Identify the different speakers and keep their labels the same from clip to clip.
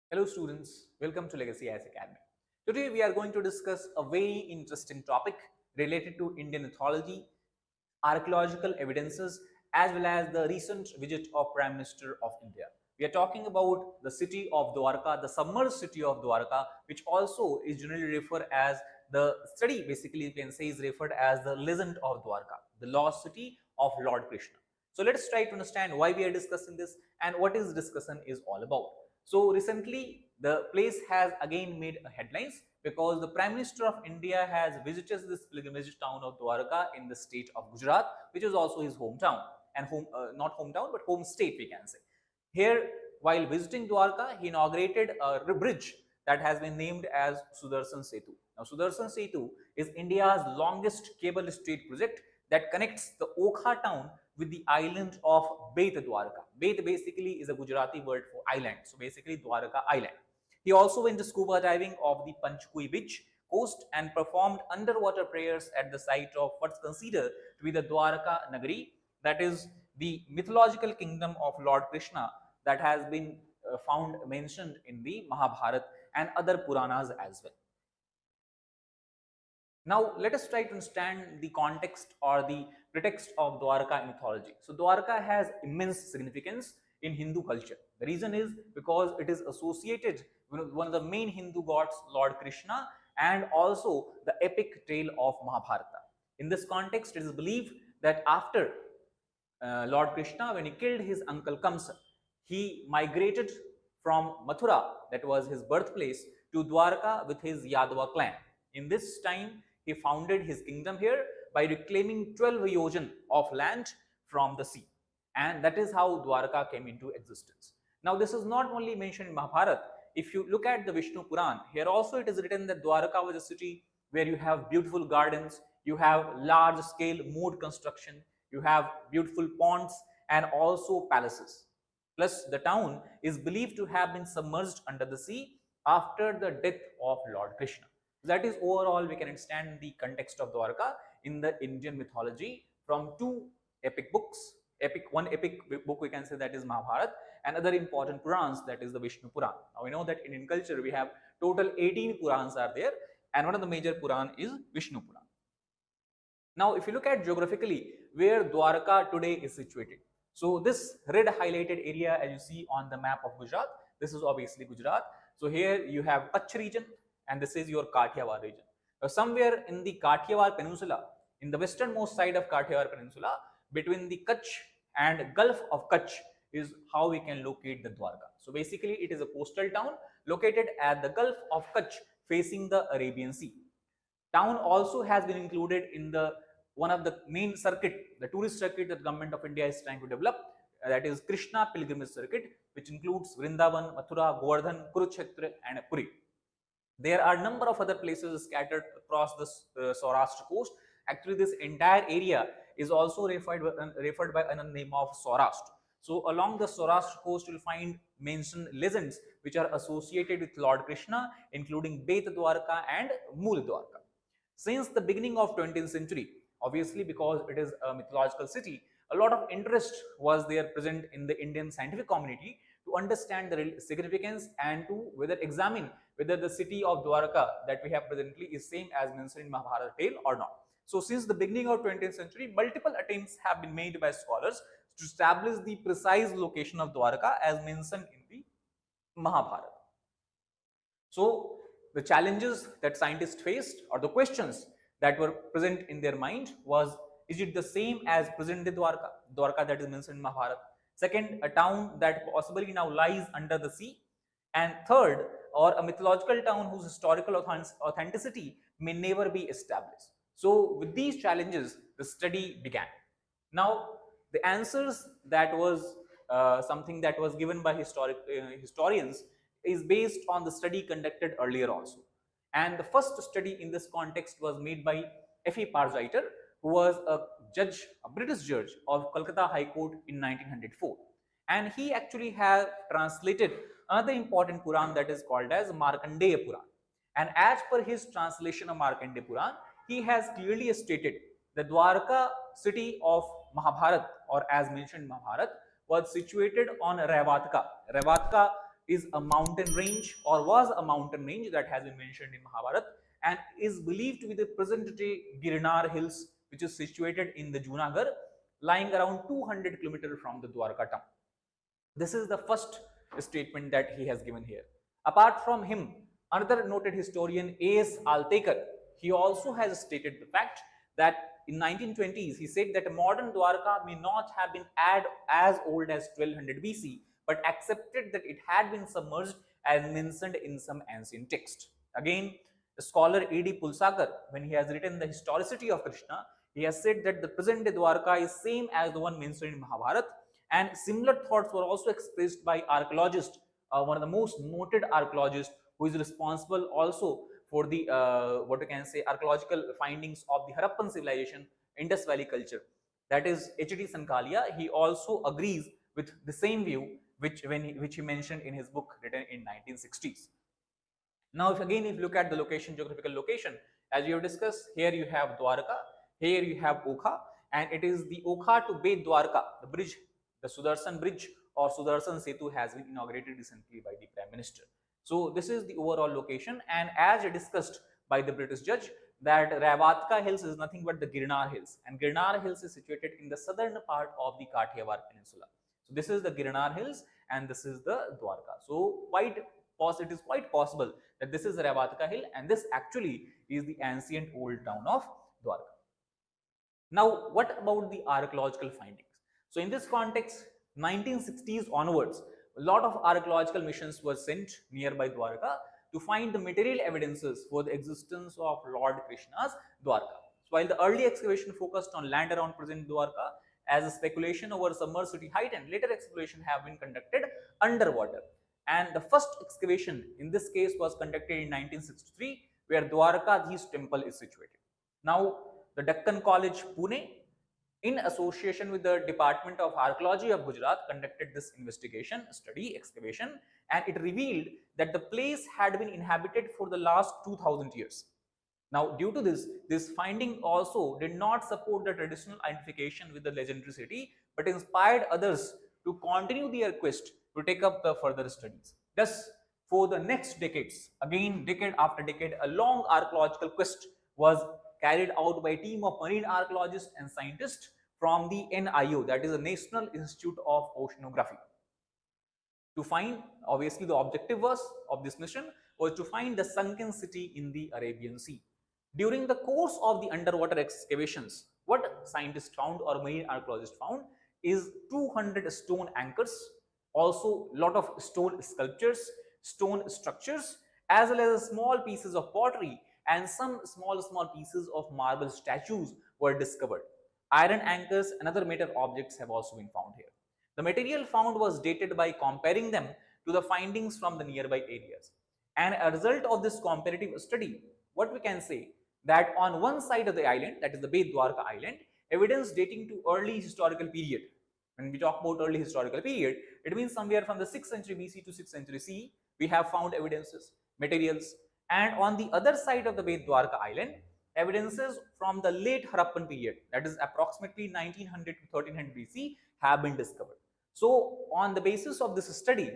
Speaker 1: Hello students, welcome to Legacy IAS Academy. Today we are going to discuss a very interesting topic related to Indian mythology, archaeological evidences as well as the recent visit of Prime Minister of India. We are talking about the city of Dwarka, the submerged city of Dwarka, which also is generally referred as the study, basically you can say is referred as the legend of Dwarka, the lost city of Lord Krishna. So let's try to understand why we are discussing this and what this discussion is all about. So recently the place has again made headlines because the Prime Minister of India has visited this pilgrimage town of Dwarka in the state of Gujarat, which is also his hometown and not hometown but home state we can say. Here, while visiting Dwarka, he inaugurated a bridge that has been named as Sudarshan Setu. Now, Sudarshan Setu is India's longest cable stayed project that connects the Okha town with the island of Bet Dwarka. Bet basically is a Gujarati word for island. So basically Dwarka island. He also went scuba diving off the Panchkui beach coast and performed underwater prayers at the site of what's considered to be the Dwaraka Nagari, that is the mythological kingdom of Lord Krishna that has been found mentioned in the Mahabharata and other Puranas as well. Now, let us try to understand the context or the pretext of Dwarka mythology. So, Dwarka has immense significance in Hindu culture. The reason is because it is associated with one of the main Hindu gods, Lord Krishna, and also the epic tale of Mahabharata. In this context, it is believed that after Lord Krishna, when he killed his uncle Kamsa, he migrated from Mathura, that was his birthplace, to Dwarka with his Yadava clan. In this time, he founded his kingdom here by reclaiming 12 yojan of land from the sea. And that is how Dwarka came into existence. Now, this is not only mentioned in Mahabharata. If you look at the Vishnu Puran, here also it is written that Dwarka was a city where you have beautiful gardens, you have large scale mode construction, you have beautiful ponds and also palaces. Plus, the town is believed to have been submerged under the sea after the death of Lord Krishna. That is overall we can understand the context of Dwarka in the Indian mythology from two epic books. One epic book we can say that is Mahabharata, and other important Purans that is the Vishnu Puran. Now we know that in Indian culture we have total 18 Purans are there, and one of the major Puran is Vishnu Puran. Now if you look at geographically where Dwarka today is situated, so this red highlighted area as you see on the map of Gujarat, this is obviously Gujarat. So here you have Kutch region and this is your Kathiawar region. Somewhere in the Kathiawar Peninsula, in the westernmost side of Kathiawar Peninsula, between the Kutch and Gulf of Kutch is how we can locate the Dwarka. So basically it is a coastal town located at the Gulf of Kutch facing the Arabian Sea. Town also has been included in the one of the main circuit, the tourist circuit that the government of India is trying to develop, that is Krishna pilgrimage circuit, which includes Vrindavan, Mathura, Govardhan, Kurukshetra and Puri. There are a number of other places scattered across the Saurashtra coast. Actually, this entire area is also referred by another name of Saurashtra. So, along the Saurashtra coast, you will find mentioned legends which are associated with Lord Krishna, including Bet Dwarka and Mool Dwarka. Since the beginning of 20th century, obviously because it is a mythological city, a lot of interest was there present in the Indian scientific community to understand the significance and to examine whether the city of Dwarka that we have presently is same as mentioned in Mahabharata tale or not. So since the beginning of 20th century, multiple attempts have been made by scholars to establish the precise location of Dwarka as mentioned in the Mahabharata. So the challenges that scientists faced or the questions that were present in their mind was, is it the same as present day Dwarka, Dwarka that is mentioned in Mahabharata? Second, a town that possibly now lies under the sea. And third, or a mythological town whose historical authenticity may never be established. So with these challenges, the study began. Now, the answers that was something that was given by historians is based on the study conducted earlier also. And the first study in this context was made by F.E. Parzaiter, who was a judge, a British judge of Calcutta High Court in 1904. And he actually had translated another important Puran that is called as Markandeya Puran. And as per his translation of Markandeya Puran, he has clearly stated the Dwarka city of Mahabharata, or as mentioned in Mahabharata, was situated on Ravatka. Ravatka is a mountain range, or was a mountain range that has been mentioned in Mahabharata, and is believed to be the present day Girnar Hills, which is situated in the Jayanagar, lying around 200 kilometers from the Dwarka town. This is the first statement that he has given here. Apart from him, another noted historian, A.S. Altekar, he also has stated the fact that in 1920s, he said that a modern Dwarka may not have been as old as 1200 BC, but accepted that it had been submerged as mentioned in some ancient text. Again, the scholar A.D. Pulsakar, when he has written the historicity of Krishna, he has said that the present day Dwarka is same as the one mentioned in Mahabharata, and similar thoughts were also expressed by archaeologists, one of the most noted archaeologists who is responsible also for the what you can say archaeological findings of the Harappan civilization, Indus Valley culture, that is H.D. Sankalia. He also agrees with the same view which he mentioned in his book written in 1960s. Now, if you look at the location, geographical location, as we have discussed, here you have Dwarka, here you have Okha, and it is the Okha to Bay Dwarka, the bridge, the Sudarshan Bridge or Sudarshan Setu has been inaugurated recently by the Prime Minister. So, this is the overall location, and as discussed by the British judge, that Ravatka Hills is nothing but the Girnar Hills, and Girnar Hills is situated in the southern part of the Kathiawar Peninsula. So, this is the Girnar Hills and this is the Dwarka. So, it is quite possible that this is the Ravatka Hill and this actually is the ancient old town of Dwarka. Now, what about the archaeological findings? So, in this context, 1960s onwards, a lot of archaeological missions were sent nearby Dwarka to find the material evidences for the existence of Lord Krishna's Dwarka. So, while the early excavation focused on land around present Dwarka, as a speculation over submerged city height, and later exploration have been conducted underwater. And the first excavation in this case was conducted in 1963, where Dwarkadhi's temple is situated. Now, the Deccan College, Pune, in association with the Department of Archaeology of Gujarat, conducted this investigation, study, excavation, and it revealed that the place had been inhabited for the last 2000 years. Now, due to this finding also did not support the traditional identification with the legendary city, but inspired others to continue their quest to take up the further studies. Thus, for the next decades, again decade after decade, a long archaeological quest was carried out by a team of marine archaeologists and scientists from the NIO, that is the National Institute of Oceanography, to find, obviously the objective of this mission was to find the sunken city in the Arabian Sea. During the course of the underwater excavations, what scientists found or marine archaeologists found is 200 stone anchors, also lot of stone sculptures, stone structures, as well as small pieces of pottery and some small pieces of marble statues were discovered. Iron anchors and other metal objects have also been found here. The material found was dated by comparing them to the findings from the nearby areas. And a result of this comparative study, what we can say, that on one side of the island, that is the Bay Dwarka island, evidence dating to early historical period. When we talk about early historical period, it means somewhere from the 6th century BC to 6th century CE, we have found evidences, materials. And on the other side of the Bay Dwarka island, evidences from the late Harappan period, that is approximately 1900 to 1300 BC, have been discovered. So, on the basis of this study,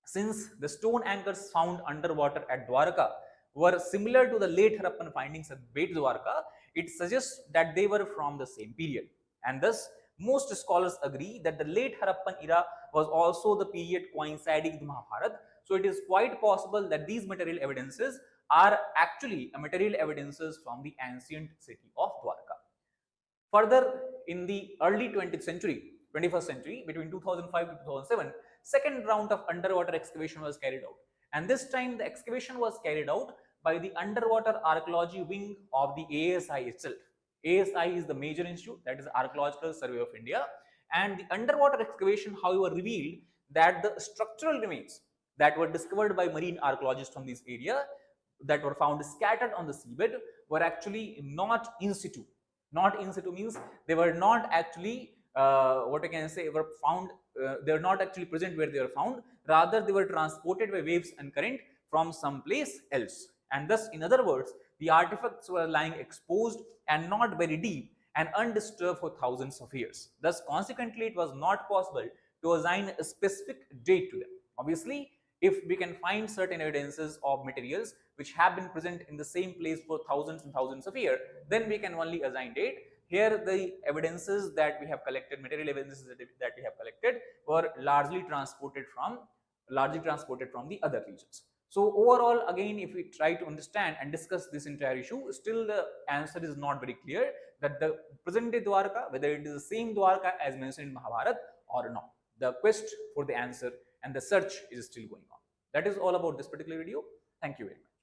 Speaker 1: since the stone anchors found underwater at Dwarka were similar to the late Harappan findings at Bet Dwarka, it suggests that they were from the same period. And thus, most scholars agree that the late Harappan era was also the period coinciding with Mahabharata. So, it is quite possible that these material evidences are actually material evidences from the ancient city of Dwarka. Further, in the early 20th century, 21st century, between 2005 to 2007, second round of underwater excavation was carried out. And this time the excavation was carried out by the underwater archaeology wing of the ASI itself. ASI is the major institute, that is Archaeological Survey of India. And the underwater excavation, however, revealed that the structural remains that were discovered by marine archaeologists from this area that were found scattered on the seabed were actually not in situ. Not in situ means they were not actually what I can say were found, they are not actually present where they were found, rather they were transported by waves and current from some place else. And thus, in other words, the artifacts were lying exposed and not very deep and undisturbed for thousands of years. Thus, consequently, it was not possible to assign a specific date to them. Obviously, If we can find certain evidences of materials which have been present in the same place for thousands and thousands of years, then we can only assign date. Here the evidences that we have collected, material evidences that we have collected, were largely transported from the other regions. So overall, again, if we try to understand and discuss this entire issue, still the answer is not very clear that the present day Dwarka, whether it is the same Dwarka as mentioned in Mahabharata or not. The quest for the answer and the search is still going on. That is all about this particular video. Thank you very much.